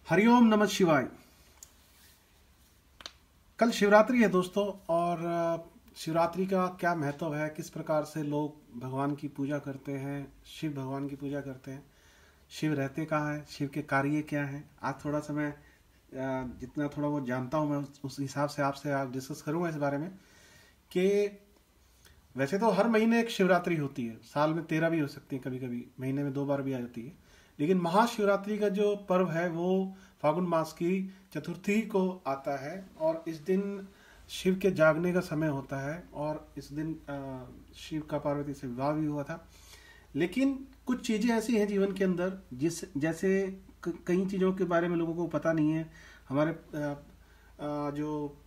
हरिओम नमः शिवाय। कल शिवरात्रि है दोस्तों, और शिवरात्रि का क्या महत्व है, किस प्रकार से लोग भगवान की पूजा करते हैं, शिव भगवान की पूजा करते हैं, शिव रहते कहाँ हैं, शिव के कार्य क्या हैं। आज थोड़ा सा मैं जितना थोड़ा वो जानता हूँ मैं उस हिसाब से आपसे आज डिस्कस करूँगा इस बारे में कि वैसे तो हर महीने एक शिवरात्रि होती है, साल में 13 भी हो सकती है, कभी कभी महीने में 2 बार भी आ जाती है। लेकिन महाशिवरात्रि का जो पर्व है वो फागुन मास की चतुर्थी को आता है, और इस दिन शिव के जागने का समय होता है, और इस दिन शिव का पार्वती से विवाह भी हुआ था। लेकिन कुछ चीज़ें ऐसी हैं जीवन के अंदर जैसे कई चीज़ों के बारे में लोगों को पता नहीं है। हमारे जो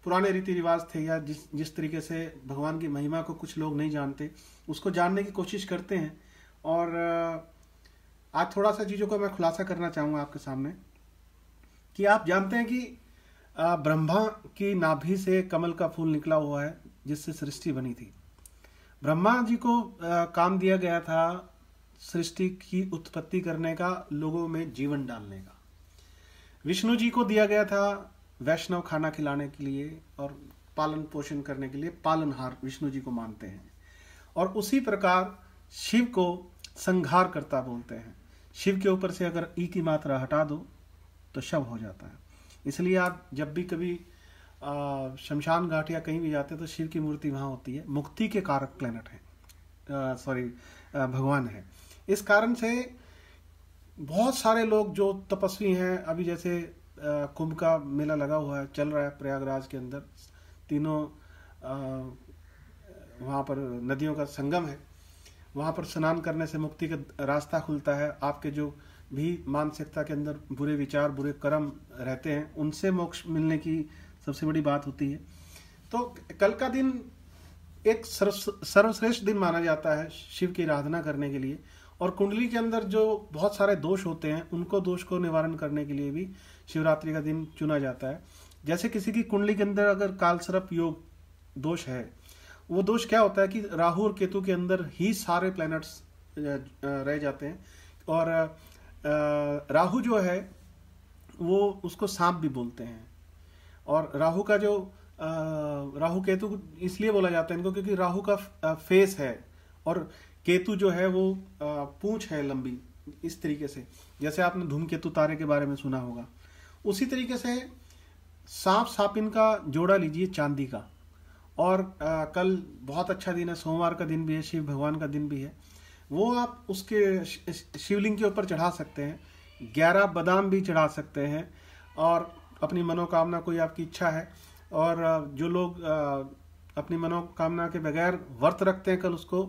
पुराने रीति रिवाज थे, या जिस तरीके से भगवान की महिमा को कुछ लोग नहीं जानते, उसको जानने की कोशिश करते हैं। और आज थोड़ा सा चीज़ों को मैं खुलासा करना चाहूँगा आपके सामने कि आप जानते हैं कि ब्रह्मा की नाभि से कमल का फूल निकला हुआ है जिससे सृष्टि बनी थी। ब्रह्मा जी को काम दिया गया था सृष्टि की उत्पत्ति करने का, लोगों में जीवन डालने का। विष्णु जी को दिया गया था वैष्णव खाना खिलाने के लिए और पालन पोषण करने के लिए, पालनहार विष्णु जी को मानते हैं। और उसी प्रकार शिव को संहार करता बोलते हैं। शिव के ऊपर से अगर ई की मात्रा हटा दो तो शव हो जाता है। इसलिए आप जब भी कभी शमशान घाट या कहीं भी जाते हैं तो शिव की मूर्ति वहाँ होती है। मुक्ति के कारक प्लेनेट है, भगवान है। इस कारण से बहुत सारे लोग जो तपस्वी हैं, अभी जैसे कुंभ का मेला लगा हुआ है, चल रहा है प्रयागराज के अंदर, तीनों वहाँ पर नदियों का संगम है। वहाँ पर स्नान करने से मुक्ति का रास्ता खुलता है। आपके जो भी मानसिकता के अंदर बुरे विचार, बुरे कर्म रहते हैं, उनसे मोक्ष मिलने की सबसे बड़ी बात होती है। तो कल का दिन एक सर्वश्रेष्ठ दिन माना जाता है शिव की आराधना करने के लिए। और कुंडली के अंदर जो बहुत सारे दोष होते हैं, उनको दोष को निवारण करने के लिए भी शिवरात्रि का दिन चुना जाता है। जैसे किसी की कुंडली के अंदर अगर कालसर्प योग दोष है, वो दोष क्या होता है कि राहु और केतु के अंदर ही सारे प्लैनेट्स रह जाते हैं। और राहु जो है वो उसको सांप भी बोलते हैं। और राहु का जो राहु केतु इसलिए बोला जाता है इनको क्योंकि राहु का फेस है, और केतु जो है वो पूंछ है लंबी, इस तरीके से। जैसे आपने धूमकेतु तारे के बारे में सुना होगा, उसी तरीके से सांप सापिन का जोड़ा लीजिए चांदी का। और कल बहुत अच्छा दिन है, सोमवार का दिन भी है, शिव भगवान का दिन भी है। वो आप उसके शिवलिंग के ऊपर चढ़ा सकते हैं, 11 बादाम भी चढ़ा सकते हैं, और अपनी मनोकामना, कोई आपकी इच्छा है। और जो लोग अपनी मनोकामना के बगैर व्रत रखते हैं, कल उसको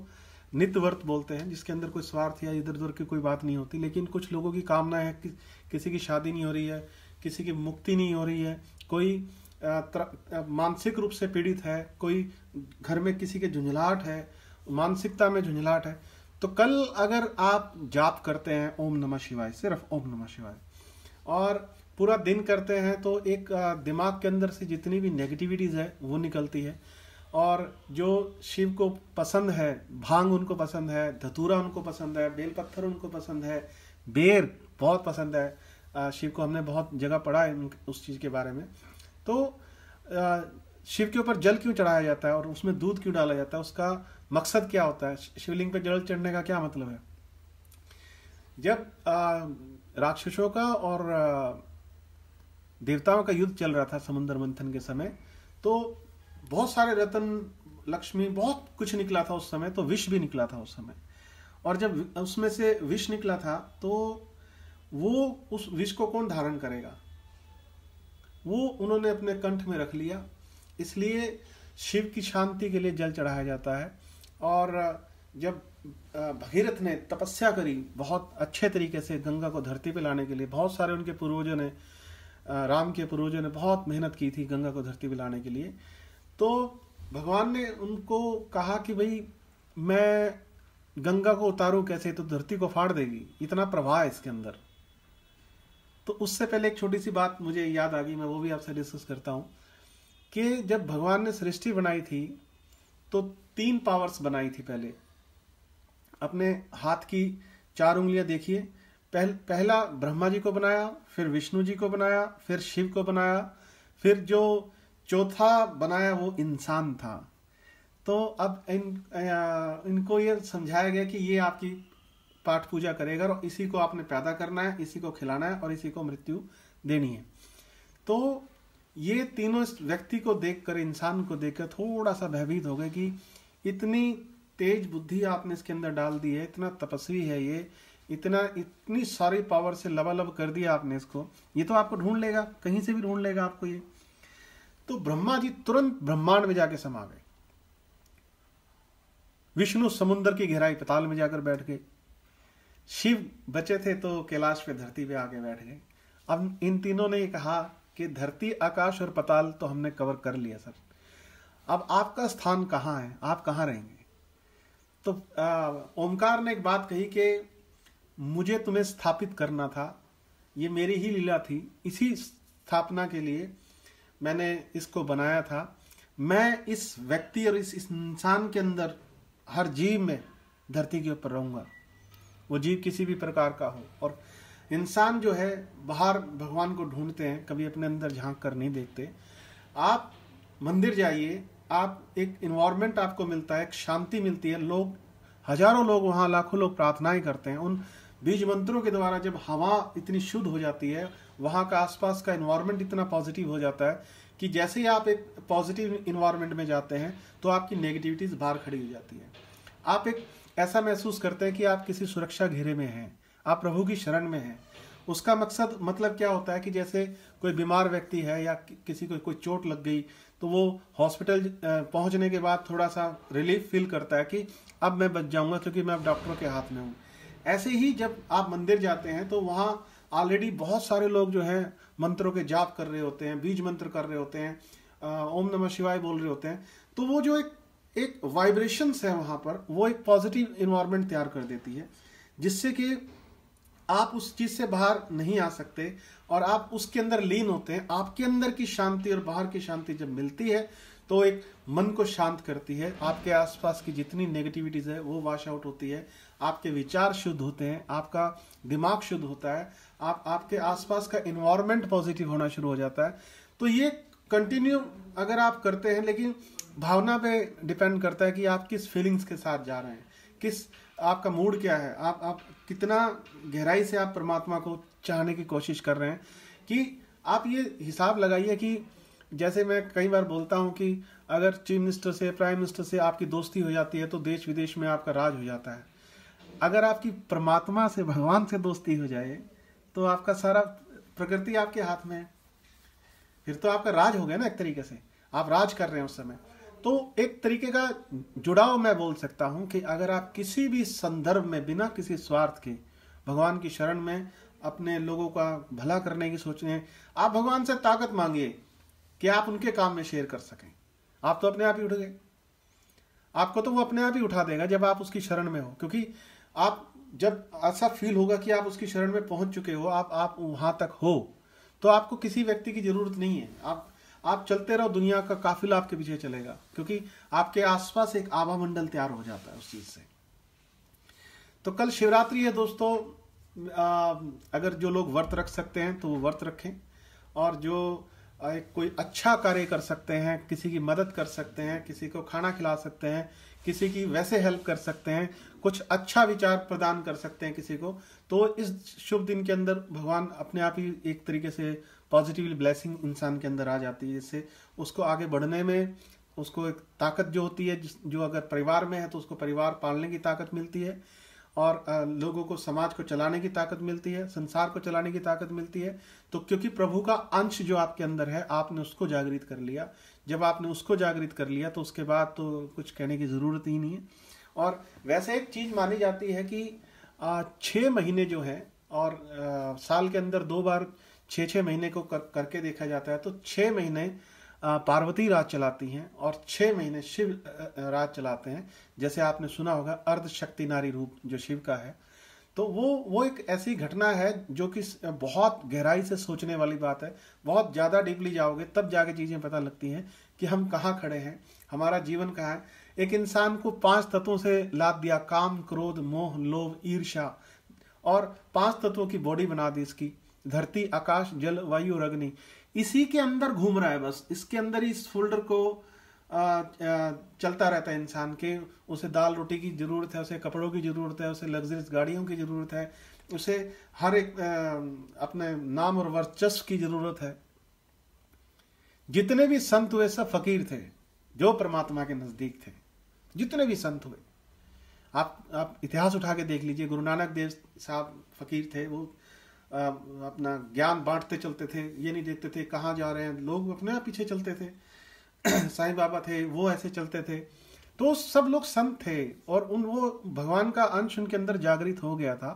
नित्य व्रत बोलते हैं, जिसके अंदर कोई स्वार्थ या इधर उधर की कोई बात नहीं होती। लेकिन कुछ लोगों की कामना है कि किसी की शादी नहीं हो रही है, किसी की मुक्ति नहीं हो रही है, कोई मानसिक रूप से पीड़ित है, कोई घर में किसी के झुंझलाहट है, मानसिकता में झुंझलाहट है, तो कल अगर आप जाप करते हैं ओम नमः शिवाय, सिर्फ ओम नमः शिवाय, और पूरा दिन करते हैं, तो एक दिमाग के अंदर से जितनी भी नेगेटिविटीज है वो निकलती है। और जो शिव को पसंद है, भांग उनको पसंद है, धतूरा उनको पसंद है, बेलपत्थर उनको पसंद है, बेर बहुत पसंद है शिव को। हमने बहुत जगह पढ़ा है उस चीज़ के बारे में। तो शिव के ऊपर जल क्यों चढ़ाया जाता है और उसमें दूध क्यों डाला जाता है, उसका मकसद क्या होता है, शिवलिंग पे जल चढ़ने का क्या मतलब है। जब राक्षसों का और देवताओं का युद्ध चल रहा था समुद्र मंथन के समय, तो बहुत सारे रत्न, लक्ष्मी, बहुत कुछ निकला था उस समय, तो विष भी निकला था उस समय। और जब उसमें से विष निकला था तो वो उस विष को कौन धारण करेगा, वो उन्होंने अपने कंठ में रख लिया। इसलिए शिव की शांति के लिए जल चढ़ाया जाता है। और जब भगीरथ ने तपस्या करी बहुत अच्छे तरीके से गंगा को धरती पे लाने के लिए, बहुत सारे उनके पूर्वजों ने, राम के पूर्वजों ने बहुत मेहनत की थी गंगा को धरती पे लाने के लिए, तो भगवान ने उनको कहा कि भाई मैं गंगा को उतारूं कैसे, तो धरती को फाड़ देगी, इतना प्रवाह है इसके अंदर। तो उससे पहले एक छोटी सी बात मुझे याद आ गई, मैं वो भी आपसे डिस्कस करता हूं कि जब भगवान ने सृष्टि बनाई थी तो 3 पावर्स बनाई थी। पहले अपने हाथ की 4 उंगलियां देखिए, पहला ब्रह्मा जी को बनाया, फिर विष्णु जी को बनाया, फिर शिव को बनाया, फिर जो चौथा बनाया वो इंसान था। तो अब इनको ये समझाया गया कि ये आपकी पाठ पूजा करेगा और इसी को आपने पैदा करना है, इसी को खिलाना है और इसी को मृत्यु देनी है। तो ये तीनों इस व्यक्ति को देखकर, इंसान को देखकर थोड़ा सा भयभीत हो गए कि इतनी तेज बुद्धि आपने इसके अंदर डाल दी है, इतना तपस्वी है ये, इतनी सारी पावर से लबालब कर दिया आपने इसको, ये तो आपको ढूंढ लेगा, कहीं से भी ढूंढ लेगा आपको ये। तो ब्रह्मा जी तुरंत ब्रह्मांड में जाके समा गए, विष्णु समुद्र की गहराई पाताल में जाकर बैठ गए, शिव बचे थे तो कैलाश पे धरती पे आके बैठ गए। अब इन तीनों ने कहा कि धरती, आकाश और पाताल तो हमने कवर कर लिया सर, अब आपका स्थान कहाँ है, आप कहाँ रहेंगे? तो ओमकार ने एक बात कही कि मुझे तुम्हें स्थापित करना था, ये मेरी ही लीला थी, इसी स्थापना के लिए मैंने इसको बनाया था। मैं इस व्यक्ति और इस इंसान के अंदर हर जीव में धरती के ऊपर रहूंगा, वो जीव किसी भी प्रकार का हो। और इंसान जो है बाहर भगवान को ढूंढते हैं, कभी अपने अंदर झांक कर नहीं देखते। आप मंदिर जाइए, आप एक इन्वायरमेंट आपको मिलता है, एक शांति मिलती है, लोग हजारों लोग वहाँ, लाखों लोग प्रार्थनाएं करते हैं। उन बीज मंत्रों के द्वारा जब हवा इतनी शुद्ध हो जाती है, वहाँ का आसपास का इन्वायरमेंट इतना पॉजिटिव हो जाता है कि जैसे ही आप एक पॉजिटिव इन्वायरमेंट में जाते हैं तो आपकी नेगेटिविटीज बाहर खड़ी हो जाती है। आप एक ऐसा महसूस करते हैं कि आप किसी सुरक्षा घेरे में हैं, आप प्रभु की शरण में हैं। उसका मकसद मतलब क्या होता है कि जैसे कोई बीमार व्यक्ति है या किसी को कोई चोट लग गई तो वो हॉस्पिटल पहुंचने के बाद थोड़ा सा रिलीफ फील करता है कि अब मैं बच जाऊंगा क्योंकि मैं अब डॉक्टरों के हाथ में हूँ। ऐसे ही जब आप मंदिर जाते हैं तो वहाँ ऑलरेडी बहुत सारे लोग जो हैं मंत्रों के जाप कर रहे होते हैं, बीज मंत्र कर रहे होते हैं, ओम नमः शिवाय बोल रहे होते हैं। तो वो जो एक वाइब्रेशंस है वहाँ पर, वो एक पॉजिटिव इन्वायरमेंट तैयार कर देती है, जिससे कि आप उस चीज से बाहर नहीं आ सकते और आप उसके अंदर लीन होते हैं। आपके अंदर की शांति और बाहर की शांति जब मिलती है तो एक मन को शांत करती है, आपके आसपास की जितनी नेगेटिविटीज है वो वॉश आउट होती है, आपके विचार शुद्ध होते हैं, आपका दिमाग शुद्ध होता है, आपके आसपास का इन्वायरमेंट पॉजिटिव होना शुरू हो जाता है। तो ये कंटिन्यू अगर आप करते हैं, लेकिन भावना पे डिपेंड करता है कि आप किस फीलिंग्स के साथ जा रहे हैं, किस आपका मूड क्या है, आप कितना गहराई से आप परमात्मा को चाहने की कोशिश कर रहे हैं। कि आप ये हिसाब लगाइए कि जैसे मैं कई बार बोलता हूं कि अगर चीफ मिनिस्टर से, प्राइम मिनिस्टर से आपकी दोस्ती हो जाती है तो देश विदेश में आपका राज हो जाता है। अगर आपकी परमात्मा से, भगवान से दोस्ती हो जाए तो आपका सारा प्रकृति आपके हाथ में है, फिर तो आपका राज हो गया ना, एक तरीके से आप राज कर रहे हैं उस समय। तो एक तरीके का जुड़ाव मैं बोल सकता हूं कि अगर आप किसी भी संदर्भ में बिना किसी स्वार्थ के भगवान की शरण में अपने लोगों का भला करने की सोच रहे हैं, आप भगवान से ताकत मांगिए कि आप उनके काम में शेयर कर सकें। आप तो अपने आप ही उठ गए, आपको तो वो अपने आप ही उठा देगा जब आप उसकी शरण में हो। क्योंकि आप जब ऐसा फील होगा कि आप उसकी शरण में पहुंच चुके हो, आप वहां तक हो, तो आपको किसी व्यक्ति की जरूरत नहीं है। आप चलते रहो, दुनिया का काफिला आपके पीछे चलेगा, क्योंकि आपके आसपास एक आभा मंडल तैयार हो जाता है उस चीज से। तो कल शिवरात्रि है दोस्तों, अगर जो लोग व्रत रख सकते हैं तो वो व्रत रखें, और जो कोई अच्छा कार्य कर सकते हैं, किसी की मदद कर सकते हैं, किसी को खाना खिला सकते हैं, किसी की वैसे हेल्प कर सकते हैं, कुछ अच्छा विचार प्रदान कर सकते हैं किसी को, तो इस शुभ दिन के अंदर भगवान अपने आप ही एक तरीके से पॉजिटिव ब्लेसिंग इंसान के अंदर आ जाती है, जिससे उसको आगे बढ़ने में उसको एक ताकत जो होती है, जो अगर परिवार में है तो उसको परिवार पालने की ताकत मिलती है, और लोगों को, समाज को चलाने की ताकत मिलती है, संसार को चलाने की ताकत मिलती है। तो क्योंकि प्रभु का अंश जो आपके अंदर है, आपने उसको जागृत कर लिया। जब आपने उसको जागृत कर लिया तो उसके बाद तो कुछ कहने की जरूरत ही नहीं है। और वैसे एक चीज मानी जाती है कि 6 महीने जो है, और साल के अंदर 2 बार 6 महीने को करके देखा जाता है, तो 6 महीने पार्वती राज चलाती हैं और 6 महीने शिव राज चलाते हैं। जैसे आपने सुना होगा अर्ध शक्ति नारी रूप जो शिव का है, तो वो एक ऐसी घटना है जो कि बहुत गहराई से सोचने वाली बात है। बहुत ज्यादा डीपली जाओगे तब जाके चीजें पता लगती हैं कि हम कहाँ खड़े हैं, हमारा जीवन कहाँ है। एक इंसान को 5 तत्वों से लाद दिया, काम, क्रोध, मोह, लोभ, ईर्ष्या, और 5 तत्वों की बॉडी बना दी इसकी, धरती आकाश जल वायु और अग्नि, इसी के अंदर घूम रहा है, बस इसके अंदर ही इस फोल्डर को चलता रहता है इंसान के। उसे दाल रोटी की जरूरत है, उसे कपड़ों की जरूरत है, उसे लग्जरियस गाड़ियों की जरूरत है, उसे हर एक अपने नाम और वर्चस्व की जरूरत है। जितने भी संत हुए सब फकीर थे जो परमात्मा के नजदीक थे, जितने भी संत हुए। आप इतिहास उठा के देख लीजिए, गुरु नानक देव साहब फकीर थे, वो अपना ज्ञान बांटते चलते थे, ये नहीं देखते थे कहाँ जा रहे हैं, लोग अपने आप पीछे चलते थे। साईं बाबा थे, वो ऐसे चलते थे। तो सब लोग संत थे और वो भगवान का अंश उनके अंदर जागृत हो गया था।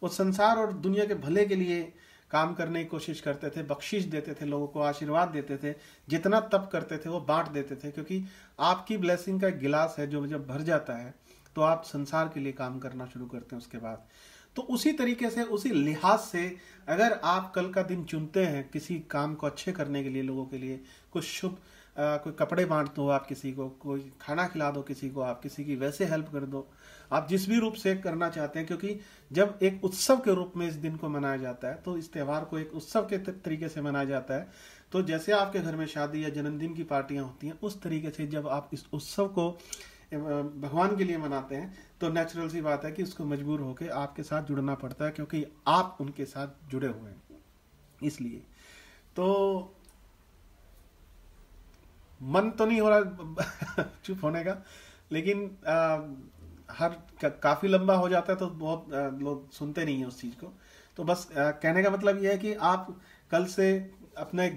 वो संसार और दुनिया के भले के लिए काम करने की कोशिश करते थे, बख्शिश देते थे, लोगों को आशीर्वाद देते थे, जितना तप करते थे वो बांट देते थे। क्योंकि आपकी ब्लेसिंग का एक गिलास है जो जब भर जाता है तो आप संसार के लिए काम करना शुरू करते हैं उसके बाद। तो उसी तरीके से, उसी लिहाज से अगर आप कल का दिन चुनते हैं किसी काम को अच्छे करने के लिए, लोगों के लिए कुछ शुभ, कोई कपड़े बांट दो आप किसी को, कोई खाना खिला दो किसी को, आप किसी की वैसे हेल्प कर दो, आप जिस भी रूप से करना चाहते हैं। क्योंकि जब एक उत्सव के रूप में इस दिन को मनाया जाता है, तो इस त्यौहार को एक उत्सव के तरीके से मनाया जाता है। तो जैसे आपके घर में शादी या जन्मदिन की पार्टियां होती हैं, उस तरीके से जब आप इस उत्सव को भगवान के लिए मनाते हैं तो नेचुरल सी बात है कि उसको मजबूर होकर आपके साथ जुड़ना पड़ता है, क्योंकि आप उनके साथ जुड़े हुए हैं। इसलिए तो मन तो नहीं हो रहा चुप होने का, लेकिन काफी लंबा हो जाता है तो बहुत लोग सुनते नहीं है उस चीज को। तो बस कहने का मतलब यह है कि आप कल से अपने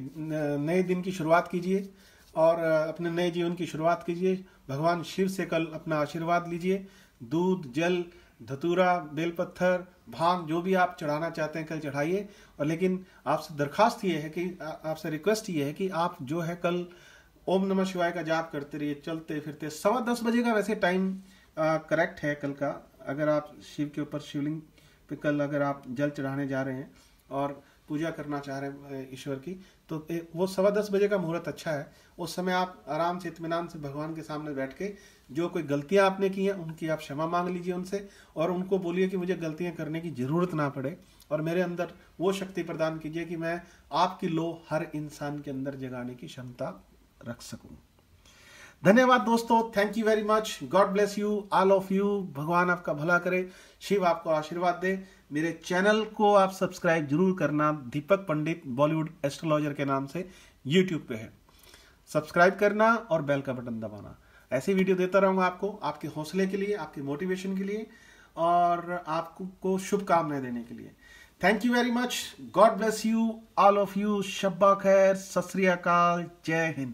नए दिन की शुरुआत कीजिए और अपने नए जीवन की शुरुआत कीजिए। भगवान शिव से कल अपना आशीर्वाद लीजिए। दूध, जल, धतूरा, बेलपत्थर, भांग, जो भी आप चढ़ाना चाहते हैं कल चढ़ाइए। और लेकिन आपसे दरखास्त ये है कि आपसे रिक्वेस्ट ये है कि आप जो है कल ओम नमः शिवाय का जाप करते रहिए, चलते फिरते। 10:15 बजे का वैसे टाइम करेक्ट है कल का। अगर आप शिव के ऊपर, शिवलिंग पे कल अगर आप जल चढ़ाने जा रहे हैं और पूजा करना चाह रहे हैं ईश्वर की, तो वो 10:15 बजे का मुहूर्त अच्छा है। उस समय आप आराम से, इत्मीनान से भगवान के सामने बैठ के जो कोई गलतियां आपने की हैं उनकी आप क्षमा मांग लीजिए उनसे, और उनको बोलिए कि मुझे गलतियां करने की जरूरत ना पड़े और मेरे अंदर वो शक्ति प्रदान कीजिए कि मैं आपकी लो हर इंसान के अंदर जगाने की क्षमता रख सकूं। धन्यवाद दोस्तों, thank you very much. God bless you all of you. भगवान आपका भला करे, शिव आपको आशीर्वाद दे। मेरे चैनल को आप सब्सक्राइब जरूर करना, दीपक पंडित बॉलीवुड एस्ट्रोलॉजर के नाम से यूट्यूब पे है। सब्सक्राइब करना और बेल का बटन दबाना। ऐसी वीडियो देता रहूंगा आपको, आपके हौसले के लिए, आपके मोटिवेशन के लिए और आपको शुभकामनाएं देने के लिए। Thank you very much. God bless you all of you. शब्बा खैर, सत श्री अकाल, जय हिंद।